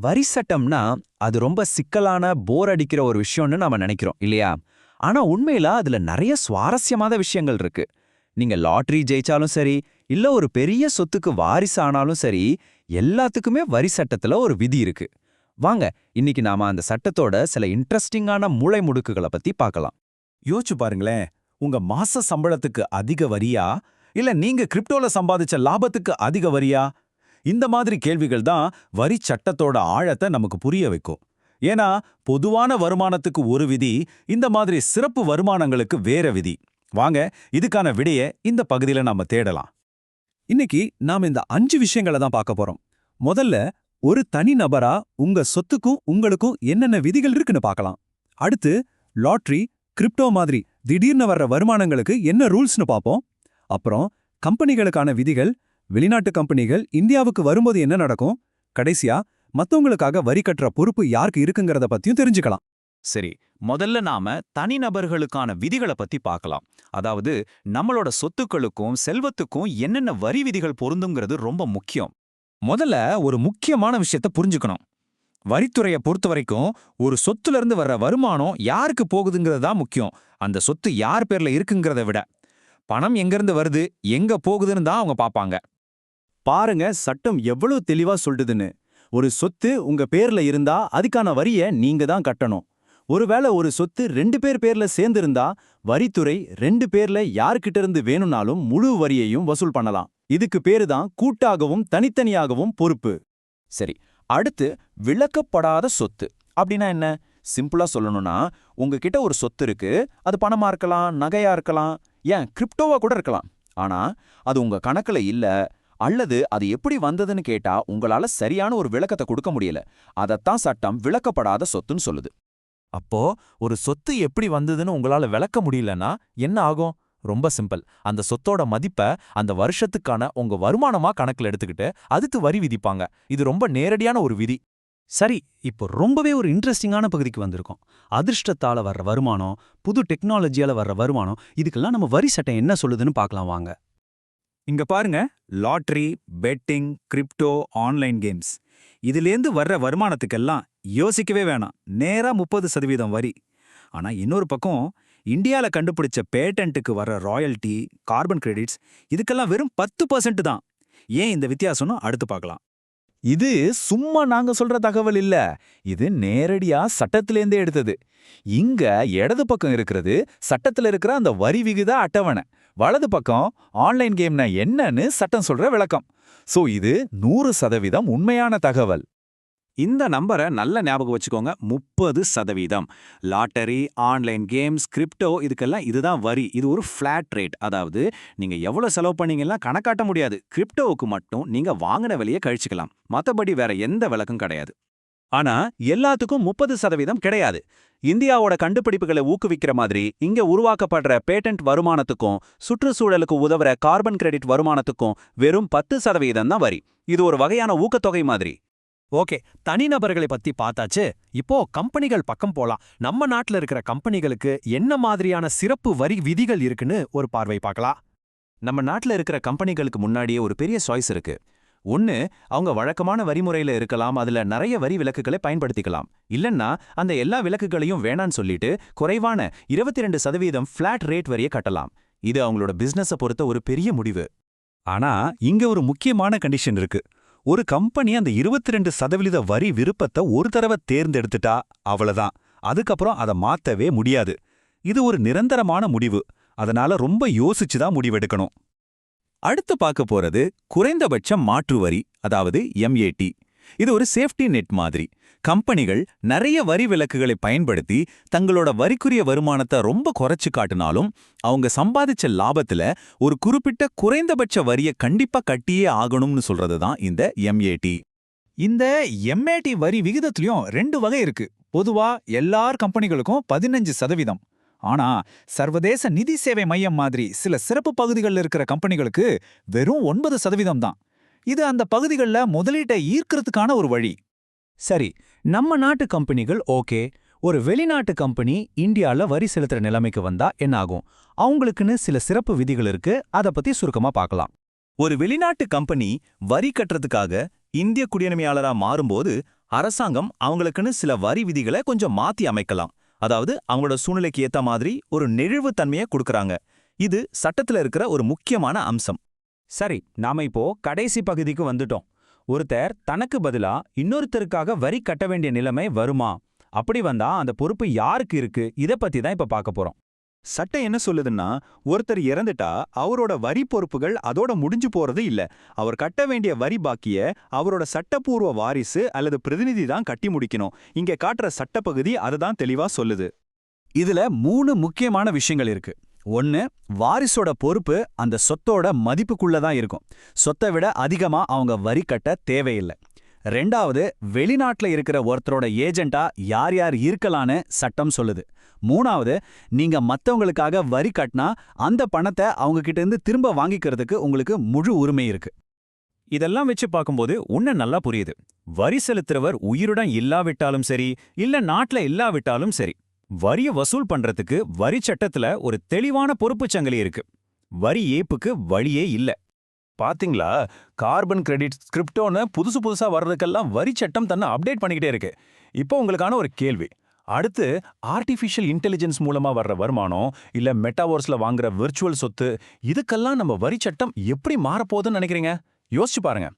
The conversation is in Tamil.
வரி சட்டம்னா அது ரொம்ப சிக்கலான போர் அடிக்கிற ஒரு விஷயம்னு நாம நினைக்கிறோம் இல்லையா? ஆனா உண்மையில அதுல நிறைய சுவாரஸ்யமான விஷயங்கள் இருக்கு. நீங்க லாட்டரி ஜெயிச்சாலும் சரி, இல்ல ஒரு பெரிய சொத்துக்கு வாரிசு ஆனாலும் சரி, எல்லாத்துக்குமே வரி சட்டத்துல ஒரு விதி இருக்கு. வாங்க, இன்னைக்கு நாம அந்த சட்டத்தோட சில இன்ட்ரெஸ்டிங்கான மூளை முடுக்குகளை பத்தி பார்க்கலாம். யோசிச்சு பாருங்களேன், உங்க மாச சம்பளத்துக்கு அதிக வரியா இல்ல நீங்க கிரிப்டோல சம்பாதிச்ச லாபத்துக்கு அதிக வரியா? இந்த மாதிரி கேள்விகள் தான் வரி சட்டத்தோட ஆழத்தை நமக்கு புரிய வைக்கும். ஏன்னா பொதுவான வருமானத்துக்கு ஒரு விதி, இந்த மாதிரி சிறப்பு வருமானங்களுக்கு வேற விதி. வாங்க, இதுக்கான விடைய இந்த பகுதியில நாம தேடலாம். இன்னைக்கு நாம இந்த 5 விஷயங்களை தான் பார்க்க போறோம். முதல்ல, ஒரு தனி நபரா உங்க சொத்துக்கும் உங்களுக்கும் என்னென்ன விதிகள் இருக்குன்னு பார்க்கலாம். அடுத்து, லாட்டரி, கிரிப்டோ மாதிரி திடீர்னு வர்ற வருமானங்களுக்கு என்ன ரூல்ஸ்னு பார்ப்போம். அப்புறம், கம்பெனிகளுக்கான விதிகள், வெளிநாட்டு கம்பெனிகள் இந்தியாவுக்கு வரும்போது என்ன நடக்கும். கடைசியா, மத்தவங்களுக்காக வரி கட்டுற பொறுப்பு யாருக்கு இருக்குங்கிறத பத்தியும் தெரிஞ்சுக்கலாம். சரி, முதல்ல நாம தனிநபர்களுக்கான விதிகளை பத்தி பார்க்கலாம். அதாவது நம்மளோட சொத்துக்களுக்கும் செல்வத்துக்கும் என்னென்ன வரி விதிகள் பொருந்துங்கிறது ரொம்ப முக்கியம். முதல்ல ஒரு முக்கியமான விஷயத்த புரிஞ்சுக்கணும். வரித்துறையை பொறுத்த வரைக்கும் ஒரு சொத்துல இருந்து வர்ற வருமானம் யாருக்கு போகுதுங்கிறது தான் முக்கியம். அந்த சொத்து யார் பேர்ல இருக்குங்கிறத விட பணம் எங்கிருந்து வருது, எங்க போகுதுன்னு தான் அவங்க பாப்பாங்க. பாருங்க, சட்டம் எவ்வளவு தெளிவா சொல்லுதுன்னு. ஒரு சொத்து உங்க பேர்ல இருந்தா அதுக்கான வரிய நீங்க தான் கட்டணும். ஒருவேளை ஒரு சொத்து 2 பேர் பேர்ல சேர்ந்திருந்தா வரித்துறை 2 பேர்ல யார்கிட்ட இருந்து வேணும்னாலும் முழு வரியையும் வசூல் பண்ணலாம். இதுக்கு பேரு தான் கூட்டாகவும் தனித்தனியாகவும் பொறுப்பு. சரி, அடுத்து விளக்கப்படாத சொத்து அப்படின்னா என்ன? சிம்பிளா சொல்லணும்னா, உங்ககிட்ட ஒரு சொத்து இருக்கு. அது பணமா இருக்கலாம், நகையா இருக்கலாம், ஏன் கிரிப்டோவா கூட இருக்கலாம். ஆனா அது உங்க கணக்குல இல்ல, அல்லது அது எப்படி வந்ததுன்னு கேட்டா உங்களால சரியான ஒரு விளக்கத்தை கொடுக்க முடியல. அதத்தான் சட்டம் விளக்கப்படாத சொத்துன்னு சொல்லுது. அப்போ ஒரு சொத்து எப்படி வந்ததுன்னு உங்களால விளக்க முடியலன்னா என்ன ஆகும்? ரொம்ப சிம்பிள். அந்த சொத்தோட மதிப்ப அந்த வருஷத்துக்கான உங்க வருமானமா கணக்குல எடுத்துக்கிட்டு அதுக்கு வரி விதிப்பாங்க. இது ரொம்ப நேரடியான ஒரு விதி. சரி, இப்போ ரொம்பவே ஒரு இன்ட்ரெஸ்டிங்கான பகுதிக்கு வந்திருக்கோம். அதிர்ஷ்டத்தால வர்ற வருமானம், புது டெக்னாலஜியால வர்ற வருமானம், இதுக்கெல்லாம் நம்ம வரி சட்டம் என்ன சொல்லுதுன்னு பார்க்கலாம் வாங்க. இங்க பாருங்க, lottery, betting, crypto, online games, இதுலேருந்து வர்ற வருமானத்துக்கெல்லாம் யோசிக்கவே வேணாம், நேரா 30% வரி. ஆனா இன்னொரு பக்கம், இந்தியால கண்டுபிடிச்ச பேட்டன்ட்டுக்கு வர்ற ராயல்டி, கார்பன் கிரெடிட்ஸ், இதுக்கெல்லாம் வெறும் 10% தான். ஏன் இந்த வித்தியாசம்னு அடுத்து பார்க்கலாம். இது சும்மா நாங்க சொல்ற தகவல் இல்ல, இது நேரடியா சட்டத்திலேருந்தே எடுத்தது. இங்க இடது பக்கம் இருக்கிறது சட்டத்துல இருக்கிற அந்த வரி விகித அட்டவணை, வலது பக்கம் ஆன்லைன் கேம்னா என்னன்னு சட்டம் சொல்ற விளக்கம். சோ இது 100% உண்மையான தகவல். இந்த நம்பரை நல்ல ஞாபகம் வச்சுக்கோங்க. 30%. லாட்டரி, ஆன்லைன் கேம்ஸ், கிரிப்டோ இதுக்கெல்லாம் இதுதான் வரி. இது ஒரு ஃபிளாட் ரேட். அதாவது நீங்க எவ்வளவு செலவு பண்ணீங்கன்னா கணக்காட்ட முடியாது. கிரிப்டோவுக்கு மட்டும் நீங்க வாங்கின விலையை கழிச்சுக்கலாம். மத்தபடி வேற எந்த விலக்கும் கிடையாது. ஆனா எல்லாத்துக்கும் 30% கிடையாது. இந்தியாவோட கண்டுபிடிப்புகளை ஊக்குவிக்கிற மாதிரி இங்க உருவாக்கப்படுற பேட்டன்ட் வருமானத்துக்கும் சுற்றுச்சூழலுக்கு உதவுற கார்பன் கிரெடிட் வருமானத்துக்கும் வெறும் 10% தான் வரி. இது ஒரு வகையான ஊக்கத்தொகை மாதிரி. ஓகே, தனிநபர்களை பத்தி பார்த்தாச்சு. இப்போ கம்பெனிகள் பக்கம் போலாம். நம்ம நாட்டுல இருக்கிற கம்பெனிகளுக்கு என்ன மாதிரியான சிறப்பு வரி விதிகள் இருக்குன்னு ஒரு பார்வை பார்க்கலாம். நம்ம நாட்டுல இருக்கிற கம்பெனிகளுக்கு முன்னாடியே ஒரு பெரிய சாய்ஸ் இருக்கு. ஒன்னு, அவங்க வழக்கமான வரிமுறையில இருக்கலாம், அதுல நிறைய வரி விலக்குகளை பயன்படுத்திக்கலாம். இல்லன்னா அந்த எல்லா விலக்குகளையும் வேணான்னு சொல்லிட்டு குறைவான 22% ஃபிளாட் ரேட் வரியை கட்டலாம். இது அவங்களோட பிசினஸை பொறுத்த ஒரு பெரிய முடிவு. ஆனா இங்க ஒரு முக்கியமான கண்டிஷன் இருக்கு. ஒரு கம்பெனி அந்த 22% வரி விருப்பத்தை ஒரு தடவை தேர்ந்தெடுத்துட்டா அவ்வளவுதான். அதுக்கப்புறம் அதை மாத்தவே முடியாது. இது ஒரு நிரந்தரமான முடிவு. அதனால ரொம்ப யோசிச்சுதான் முடிவெடுக்கணும். அடுத்து பார்க்க போறது குறைந்தபட்ச மாற்று வரி, அதாவது MAT. இது ஒரு சேஃப்டி நெட் மாதிரி. கம்பெனிகள் நிறைய வரி விலக்குகளை பயன்படுத்தி தங்களோட வரிக்குரிய வருமானத்தை ரொம்ப குறைச்சு காட்டினாலும் அவங்க சம்பாதிச்ச லாபத்துல ஒரு குறிப்பிட்ட குறைந்தபட்ச வரியை கண்டிப்பா கட்டியே ஆகணும்னு சொல்றது தான் இந்த MAT. இந்த MAT வரி விகிதத்திலயும் 2 வகை இருக்கு. பொதுவா எல்லார் கம்பெனிகளுக்கும் 15%. ஆனா சர்வதேச நிதி சேவை மையம் மாதிரி சில சிறப்பு பகுதிகளில் இருக்கிற கம்பெனிகளுக்கு வெறும் 9% தான். இது அந்த பகுதிகளில் முதலீட்டை ஈர்க்கிறதுக்கான ஒரு வழி. சரி, நம்ம நாட்டு கம்பெனிகள் ஓகே. ஒரு வெளிநாட்டு கம்பெனி இந்தியால வரி செலுத்துற நிலைமைக்கு வந்தா என்ன ஆகும்? அவங்களுக்குன்னு சில சிறப்பு விதிகள் இருக்கு. அதை பத்தி சுருக்கமா பார்க்கலாம். ஒரு வெளிநாட்டு கம்பெனி வரி கட்டுறதுக்காக இந்திய குடியுரிமையாளரா மாறும்போது அரசாங்கம் அவங்களுக்குன்னு சில வரி விதிகளை கொஞ்சம் மாத்தி அமைக்கலாம். அதாவது அவங்களோட சூழ்நிலைக்கு ஏத்த மாதிரி ஒரு நெழிவுத்தன்மையை கொடுக்கறாங்க. இது சட்டத்துல இருக்கிற ஒரு முக்கியமான அம்சம். சரி, நாம இப்போ கடைசி பகுதிக்கு வந்துட்டோம். ஒருத்தர் தனக்கு பதிலா இன்னொருத்தருக்காக வரி கட்ட வேண்டிய நிலைமை வருமா? அப்படி வந்தா அந்த பொறுப்பு யாருக்கு இருக்கு? இத பத்தி தான் இப்ப பார்க்க போறோம். சட்டம் என்ன சொல்லுதுன்னா, ஒருத்தர் இறந்துட்டா அவரோட வரி பொறுப்புகள் அதோட முடிஞ்சு போறது இல்ல. அவர் கட்ட வேண்டிய வரி பாக்கிய அவரோட சட்டப்பூர்வ வாரிசு அல்லது பிரதிநிதி தான் கட்டி முடிக்கணும். இங்க காட்டுற சட்டப்பகுதி அதுதான் தெளிவா சொல்லுது. இதுல 3 முக்கியமான விஷயங்கள் இருக்கு. 1, வாரிசோட பொறுப்பு அந்த சொத்தோட மதிப்புக்குள்ள தான் இருக்கும். சொத்தை விட அதிகமா அவங்க வரி கட்ட தேவையில்லை. 2வது, வெளிநாட்டுல இருக்கிற ஒருத்தரோட ஏஜென்ட்டா யார் யார் இருக்கலான்னு சட்டம் சொல்லுது. 3வது, நீங்க மத்தவங்களுக்காக வரி கட்டினா அந்த பணத்தை அவங்க கிட்ட இருந்து திரும்ப வாங்கிக்கிறதுக்கு உங்களுக்கு முழு உரிமை இருக்கு. இதெல்லாம் வச்சு பார்க்கும்போது உன்ன நல்லா புரியுது. வரி செலுத்துறவர் உயிருடன் இல்லாவிட்டாலும் சரி, இல்ல நாட்டுல இல்லாவிட்டாலும் சரி, வரிய வசூல் பண்றதுக்கு வரி சட்டத்துல ஒரு தெளிவான பொறுப்புச் சங்கிலி இருக்கு. வரி ஏய்ப்புக்கு வழியே இல்ல. பாத்தீங்களா, கார்பன் கிரெடிட், கிரிப்டோன்னு புதுசா வர்றதுக்கெல்லாம் வரி சட்டம் தன்னை அப்டேட் பண்ணிக்கிட்டே இருக்கு. இப்போ உங்களுக்கான ஒரு கேள்வி. அடுத்து ஆர்டிஃபிஷியல் இன்டெலிஜென்ஸ் மூலமா வர்ற வருமானம், இல்ல மெட்டாவர்ஸ்ல வாங்குற விர்ச்சுவல் சொத்து, இதுக்கெல்லாம் நம்ம வரி சட்டம் எப்படி மாறப்போகுதுன்னு நினைக்கிறீங்க? யோசிச்சு பாருங்க.